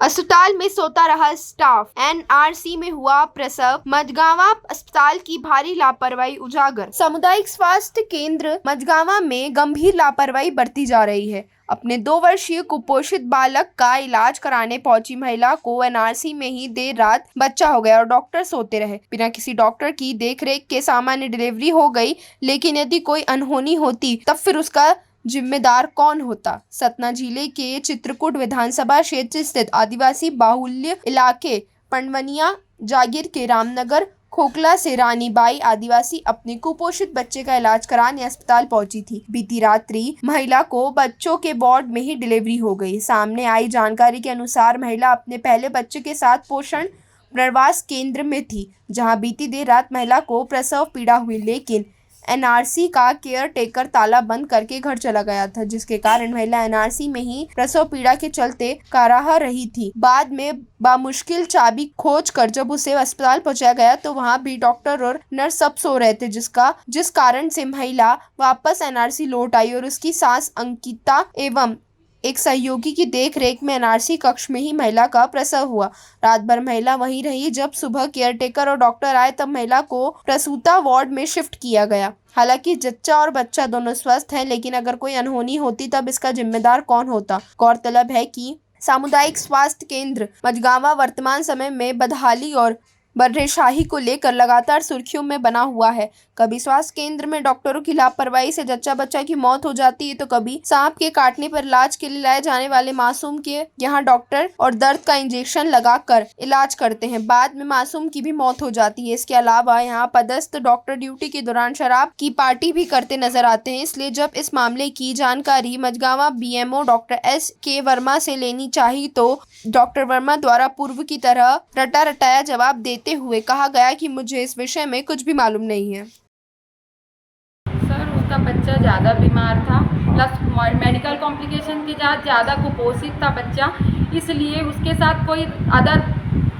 अस्पताल में सोता रहा स्टाफ, एनआरसी में हुआ प्रसव, मझगांवा अस्पताल की भारी लापरवाही उजागर। सामुदायिक स्वास्थ्य केंद्र मझगांवा में गंभीर लापरवाही बरती जा रही है। अपने 2 वर्षीय कुपोषित बालक का इलाज कराने पहुंची महिला को एनआरसी में ही देर रात बच्चा हो गया और डॉक्टर सोते रहे। बिना किसी डॉक्टर की देखरेख के सामान्य डिलीवरी हो गई, लेकिन यदि कोई अनहोनी होती तब फिर उसका जिम्मेदार कौन होता। सतना जिले के चित्रकूट विधानसभा क्षेत्र स्थित आदिवासी बाहुल्य इलाके पंडवनिया जागीर के रामनगर खोखला से रानीबाई आदिवासी अपने कुपोषित बच्चे का इलाज कराने अस्पताल पहुंची थी। बीती रात्रि महिला को बच्चों के वार्ड में ही डिलीवरी हो गई। सामने आई जानकारी के अनुसार महिला अपने पहले बच्चे के साथ पोषण पुनर्वास केंद्र में थी, जहां बीती देर रात महिला को प्रसव पीड़ा हुई, लेकिन एनआरसी का केयर टेकर ताला बंद करके घर चला गया था, जिसके कारण महिला एनआरसी में ही प्रसव पीड़ा के चलते कराह रही थी। बाद में बामुश्किल चाबी खोज कर जब उसे अस्पताल पहुंचाया गया तो वहां भी डॉक्टर और नर्स सब सो रहे थे, जिस कारण से महिला वापस एनआरसी लौट आई और उसकी सास अंकिता एवं एक सहयोगी की देखरेख में एनआरसी कक्ष में ही महिला का प्रसव हुआ। रात भर महिला वहीं रही। जब सुबह केयरटेकर और डॉक्टर आए तब महिला को प्रसूता वार्ड में शिफ्ट किया गया। हालांकि जच्चा और बच्चा दोनों स्वस्थ हैं, लेकिन अगर कोई अनहोनी होती तब इसका जिम्मेदार कौन होता। गौरतलब है कि सामुदायिक स्वास्थ्य केंद्र मझगांवा वर्तमान समय में बदहाली और बर्रेशाही को लेकर लगातार सुर्खियों में बना हुआ है। कभी स्वास्थ्य केंद्र में डॉक्टरों की लापरवाही से जच्चा बच्चा की मौत हो जाती है, तो कभी सांप के काटने पर इलाज के लिए लाए जाने वाले मासूम के यहाँ डॉक्टर और दर्द का इंजेक्शन लगाकर इलाज करते हैं। बाद में मासूम की भी मौत हो जाती है। इसके अलावा यहाँ पदस्थ डॉक्टर ड्यूटी के दौरान शराब की पार्टी भी करते नजर आते हैं। इसलिए जब इस मामले की जानकारी Majhgawan BMO doctor S K. Verma से लेनी चाहिए तो डॉक्टर वर्मा द्वारा पूर्व की तरह रटा रटाया जवाब देते हुए कहा गया कि मुझे इस विषय में कुछ भी मालूम नहीं है। सर, उसका बच्चा ज़्यादा बीमार था, प्लस मेडिकल कॉम्प्लिकेशन के साथ ज़्यादा कुपोषित था बच्चा, इसलिए उसके साथ कोई अदर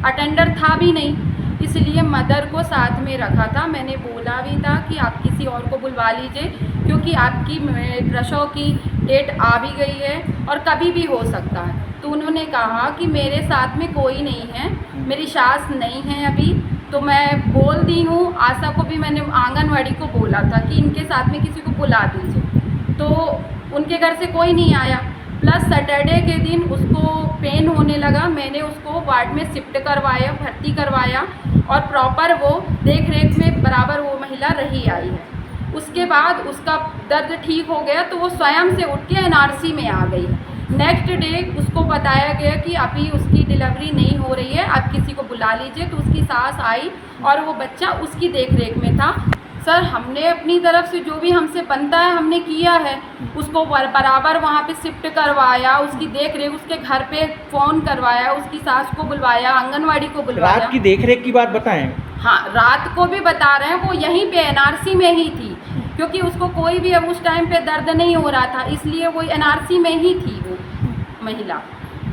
अटेंडर था भी नहीं, इसलिए मदर को साथ में रखा था। मैंने बोला भी था कि आप किसी और को बुलवा लीजिए, क्योंकि आपकी प्रसव की डेट आ भी गई है और कभी भी हो सकता है। तो उन्होंने कहा कि मेरे साथ में कोई नहीं है, मेरी सास नहीं है अभी, तो मैं बोल दी हूँ। आशा को भी मैंने आंगनवाड़ी को बोला था कि इनके साथ में किसी को बुला दीजिए, तो उनके घर से कोई नहीं आया। प्लस सैटरडे के दिन उसको पेन होने लगा, मैंने उसको वार्ड में शिफ्ट करवाया, भर्ती करवाया और प्रॉपर वो देख रेख में बराबर वो महिला रही आई है। उसके बाद उसका दर्द ठीक हो गया तो वो स्वयं से उठ के एनआरसी में आ गई। नेक्स्ट डे उसको बताया गया कि अभी उसकी डिलीवरी नहीं हो रही है, आप किसी को बुला लीजिए। तो उसकी सास आई और वो बच्चा उसकी देखरेख में था। सर, हमने अपनी तरफ से जो भी हमसे बनता है हमने किया है। उसको बराबर वहाँ पे शिफ्ट करवाया, उसकी देखरेख, उसके घर पे फ़ोन करवाया, उसकी सास को बुलवाया, आंगनवाड़ी को बुलवाया। रात की देखरेख की बात बताएं। हाँ, रात को भी बता रहे हैं, वो यहीं पे एनआरसी में ही थी, क्योंकि उसको कोई भी अब उस टाइम पे दर्द नहीं हो रहा था, इसलिए वो एनआरसी में ही थी वो महिला।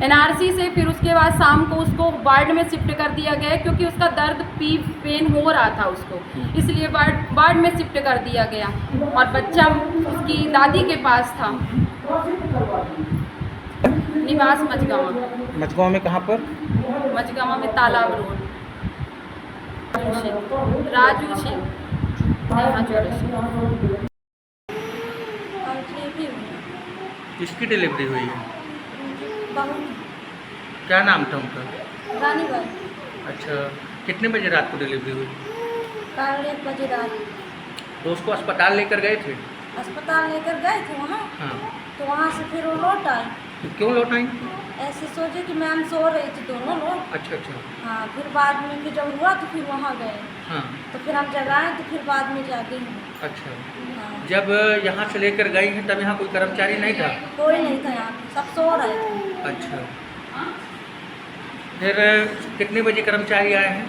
एनआरसी से फिर उसके बाद शाम को उसको वार्ड में शिफ्ट कर दिया गया, क्योंकि उसका दर्द पेन हो रहा था उसको, इसलिए वार्ड में शिफ्ट कर दिया गया। और बच्चा उसकी दादी के पास था। निवास मझगांवा। मझगांव में कहाँ पर? मझगांवा में तालाब रोड। राजू सिंह। किसकी डिलीवरी हुई है? बहू। क्या नाम था उनका? रानीबाई। अच्छा, कितने बजे रात को डिलीवरी हुई? कल 1 बजे रात। तो उसको अस्पताल लेकर गए थे? अस्पताल लेकर गए थे वहाँ। हाँ। तो वहाँ से फिर वो लौट आए। तो क्यों लौट आई? ऐसे सोचे कि मैम सो रही थी दोनों लोग। अच्छा अच्छा। हाँ, फिर बाद में फिर जब हुआ तो फिर वहाँ गए। हाँ। तो फिर हम जगाए तो फिर बाद में जागे हैं। अच्छा। हाँ। जब यहाँ से लेकर गई हैं तब यहाँ कोई कर्मचारी नहीं था? कोई नहीं था यहाँ, सब सो रहे थे। अच्छा। फिर कितने बजे कर्मचारी आए हैं?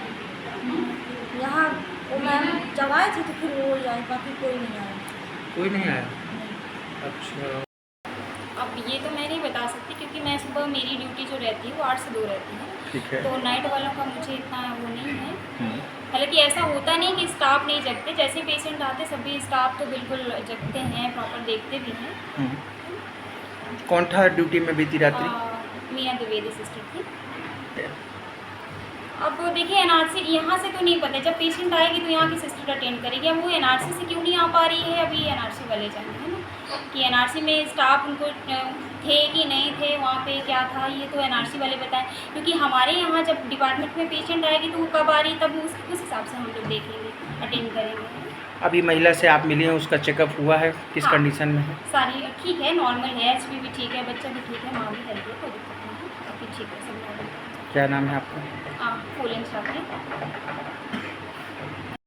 यहाँ वो मैम जब आए थे तो फिर वो ही आए, बाकी कोई नहीं आया। कोई नहीं आया? अच्छा। अब ये तो मैं नहीं बता सकती, क्योंकि मैं सुबह मेरी ड्यूटी जो रहती है वो 8 से 2 रहती है। ठीक है। तो नाइट वालों का मुझे इतना वो नहीं है। हालांकि ऐसा होता नहीं कि स्टाफ नहीं जगते, जैसे पेशेंट आते सभी स्टाफ तो बिल्कुल जगते हैं, प्रॉपर देखते भी हैं। कौन था ड्यूटी में बीती रात्रि? मियाँ द्विवेदी सिस्टर थी। अब देखिए एनआरसी यहाँ से तो नहीं पता, जब पेशेंट आएगी तो यहाँ की सिस्टर अटेंड करेगी। अब वो एनआरसी से क्यों नहीं आ पा रही है, अभी एनआरसी वाले जाने, है ना, कि एनआरसी में स्टाफ उनको थे कि नहीं थे, वहाँ पे क्या था, ये तो एनआरसी वाले बताएं। क्योंकि हमारे यहाँ जब डिपार्टमेंट में पेशेंट आएगी तो वो कब आ रही तब उस हिसाब से हम लोग देखेंगे, अटेंड करेंगे। अभी महिला से आप मिली हैं, उसका चेकअप हुआ है, किस हाँ। कंडीशन में है? सारी ठीक है, नॉर्मल है, एचपी भी ठीक है, बच्चा भी ठीक है, माँ भी हेल्दी है, कोई दिक्कत नहीं है, काफ़ी ठीक है सब नॉर्मल। क्या नाम है आपका? हाँ, फूलन छात्र।